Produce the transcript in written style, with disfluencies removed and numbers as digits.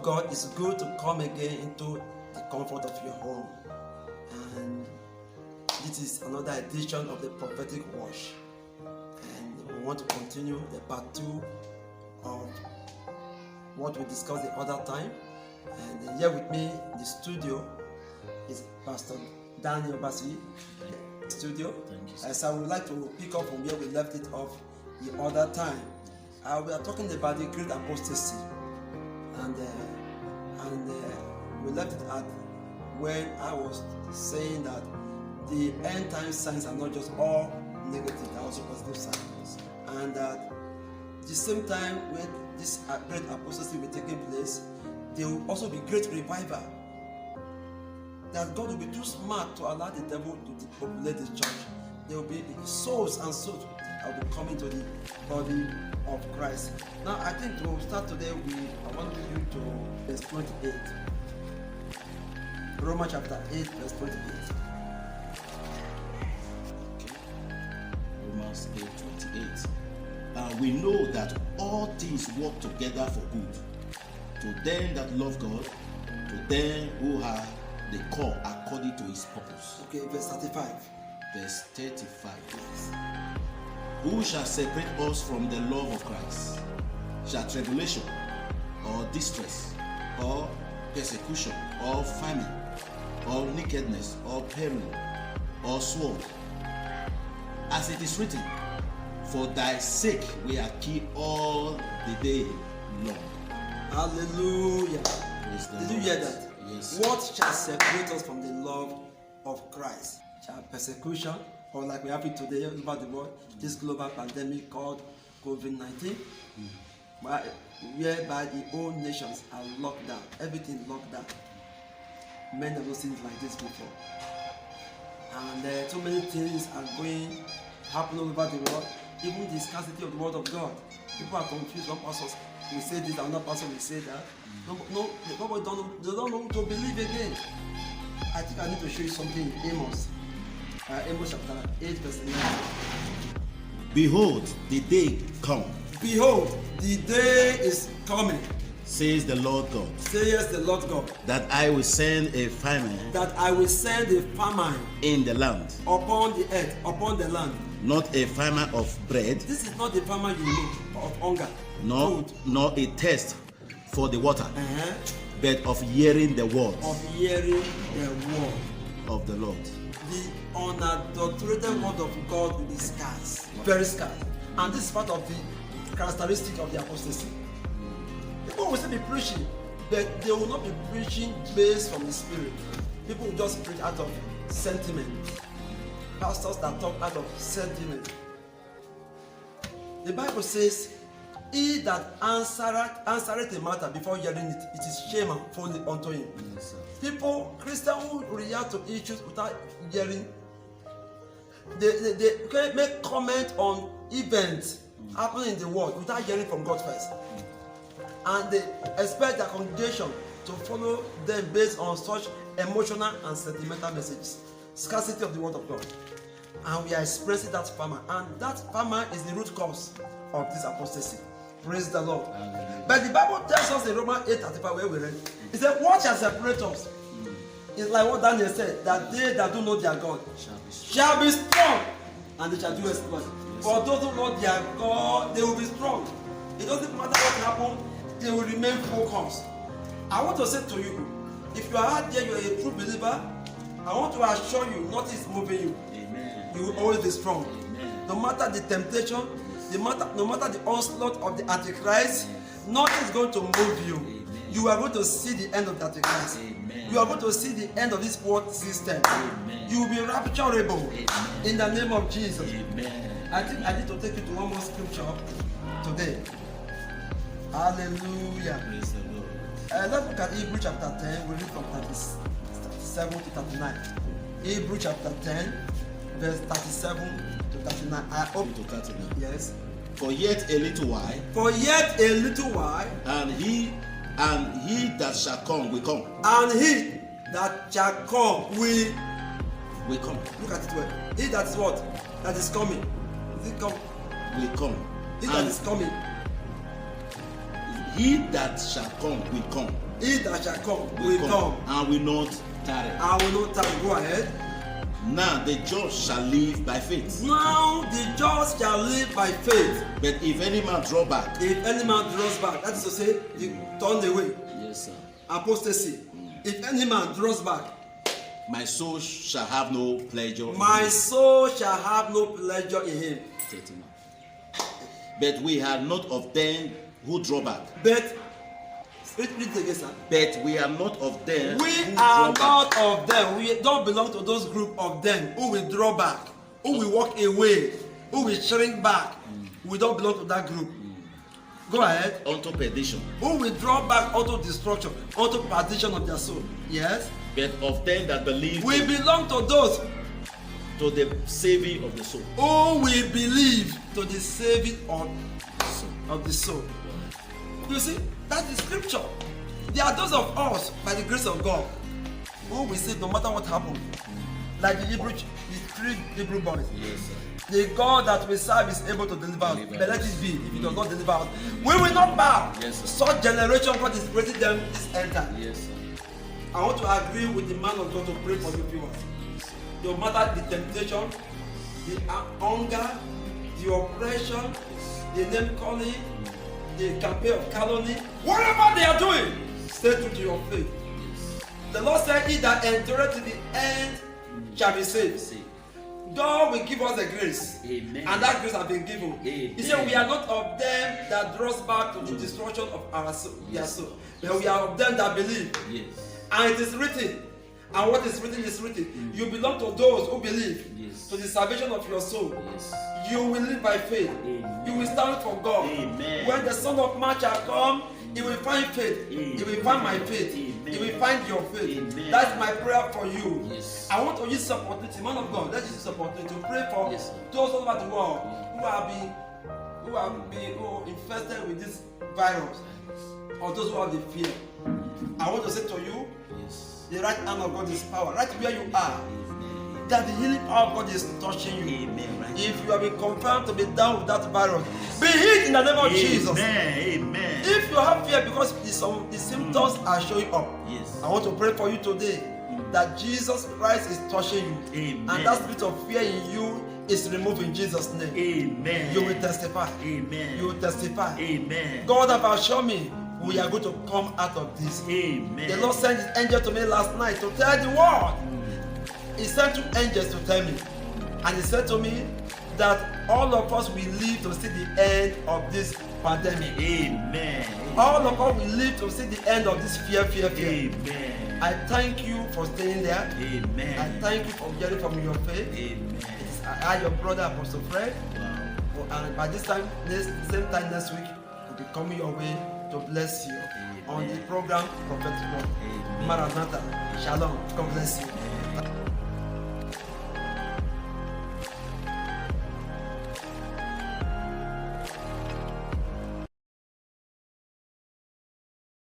God, it's good to come again into the comfort of your home. And this is another edition of the prophetic wash. And we want to continue the part 2 of what we discussed the other time. And here with me in the studio is Pastor Daniel Basi. Studio. Thank you, sir. So I would like to pick up from where we left it off the other time. We are talking about the great apostasy, and we left it at when I was saying that the end time signs are not just all negative, they are also positive signs, and that the same time when this great apostasy will be taking place, there will also be great revival. That God will be too smart to allow the devil to depopulate the church. There will be souls and souls that will come into the body of Christ. Now, I think to start today, I want you to verse 28. Romans chapter 8, verse 28. Okay. Romans 8:28. We know that all things work together for good to them that love God, to them who are the call according to his purpose. Okay, verse 35. Verse 35. Who shall separate us from the love of Christ? Shall tribulation, or distress, or persecution, or famine, or nakedness, or peril, or sword? As it is written, for thy sake we are killed all the day long. Hallelujah. Did you hear that? Yes. What shall separate us from the love of Christ? Shall persecution, or like we have it today over the world, this global pandemic called COVID-19, whereby the whole nations are locked down, everything locked down. Men have not seen it like this before. And too many things are happening all over the world, even the scarcity of the word of God. People are confused. One person will say this, another person will say that. Nobody they don't know to believe again. I think I need to show you something in Amos. Amos chapter 8, verse 9. Behold, the day come, Behold, the day is coming, says the Lord God, says the Lord God, that I will send a famine that I will send a famine in the land, upon the earth, upon the land. not a famine of bread, This is not the famine you know of hunger, nor a thirst for the water, food, but of hearing the words of hearing the word. of the Lord. The unadulterated word of God will be scarce, very scarce. And this is part of the characteristic of the apostasy. People will still be preaching, but they will not be preaching based from the Spirit. People will just preach out of sentiment. Pastors that talk out of sentiment. The Bible says, he that answereth a matter before hearing it, it is shame and folly unto him. Yes, sir. People, Christians who react to issues without hearing, they can make comment on events happening in the world without hearing from God first. And they expect their congregation to follow them based on such emotional and sentimental messages. Scarcity of the word of God. And we are expressing that famine. And that famine is the root cause of this apostasy. Praise the Lord. Hallelujah. But the Bible tells us in Romans 8:35, where we read, it said, what shall separate us? It's like what Daniel said, that they that do know their God shall be strong, and they shall do exploit. For those who know their God, they will be strong. It doesn't matter what happens, they will remain focused. I want to say to you, if you are out there, you are a true believer, I want to assure you, nothing is moving you. Amen. You will always be strong. Amen. No matter the temptation, no matter the onslaught of the Antichrist, nothing is going to move you. Amen. You are going to see the end of the Antichrist. Amen. You are going to see the end of this world system. Amen. You will be rapturable. Amen. In the name of Jesus. Amen. I think I need to take you to one more scripture today. Hallelujah. Praise the Lord. Let's look at Hebrews chapter 10. We read from 37 to 39. Hebrews chapter 10, verse 37 to 39. I hope To 39. yes. For yet a little while, For yet a little while, and he that shall come will come. and he that shall come will Come. look at it well. He that is what? That is coming. Is it come? Will come. He that And is coming. he that shall come will come. He that shall come will come. and will not tarry. I will not tarry. Go ahead. Now the just shall live by faith. Now the just shall live by faith. But if any man draw back, If any man draws back, that is to say, he turn away. yes, sir, Apostasy. If any man draws back, my soul shall have no pleasure. in my him. soul shall have no pleasure in him. 39. But we are not of them who draw back. But, read it again, sir. But we are not of them We who are draw back. not of them. We don't belong to those group of them who will draw back, who will walk away, who will shrink back. We don't belong to that group. Go ahead. Unto perdition, Who will draw back unto destruction, unto perdition of their soul. Yes. but of them that believe We belong to those to the saving of the soul. who will believe to the saving of the soul. You see, that's the scripture. There are those of us, by the grace of God, who will say no matter what happens, like the three Hebrew boys. Yes, sir. The God that we serve is able to deliver us. But let it be. If He does not deliver us, we will not bow. Yes, sir. Such generation, God is raising them this end time. Yes, sir. I want to agree with the man of God to pray for you viewers. No matter the temptation, the hunger, the oppression, the name calling, the campaign of calumny, whatever they are doing, stay true to your faith. The Lord said, "He that endureth to the end shall be saved." God will give us the grace. Amen. And that grace has been given. Amen. He said, "We are not of them that draws back to the destruction of our soul, their soul, but we are of them that believe." Yes. And it is written, and what is written is written. You belong to those who believe, Yes. to the salvation of your soul. Yes. You will live by faith. Amen. You will stand for God. Amen. When the Son of Man shall come, He will find faith. Amen. He will find my faith. Amen. He will find your faith. Amen. That's my prayer for you. Yes. I want to use this opportunity, man of God. Let's use this opportunity to pray for Yes, sir. those all over the world who have been infested with this virus, or those who have the fear. I want to say to you, Yes. the right hand of God is power. Right where you are, Amen. that the healing power of God is touching you. Amen. Right. If you have been confirmed to be down with that virus, be healed in the name of Jesus. Amen. Amen. If you have fear because the symptoms are showing up, Yes. I want to pray for you today that Jesus Christ is touching you. Amen. And that spirit of fear in you is removed in Jesus' name. Amen. You will testify. Amen. You will testify. Amen. God have assured me we are going to come out of this. Amen. The Lord sent His angel to me last night to tell the world. He sent 2 angels to tell me. And He said to me that all of us will live to see the end of this pandemic. Amen. All of us will live to see the end of this fear. Amen. I thank you for staying there. Amen. I thank you for hearing from your faith. Amen. It is I, your brother Apostle Fred. Wow. And by this time, same time next week, we'll be coming your way to bless you on the program Prophetic Word. Amen. Maranatha. Shalom. God bless you.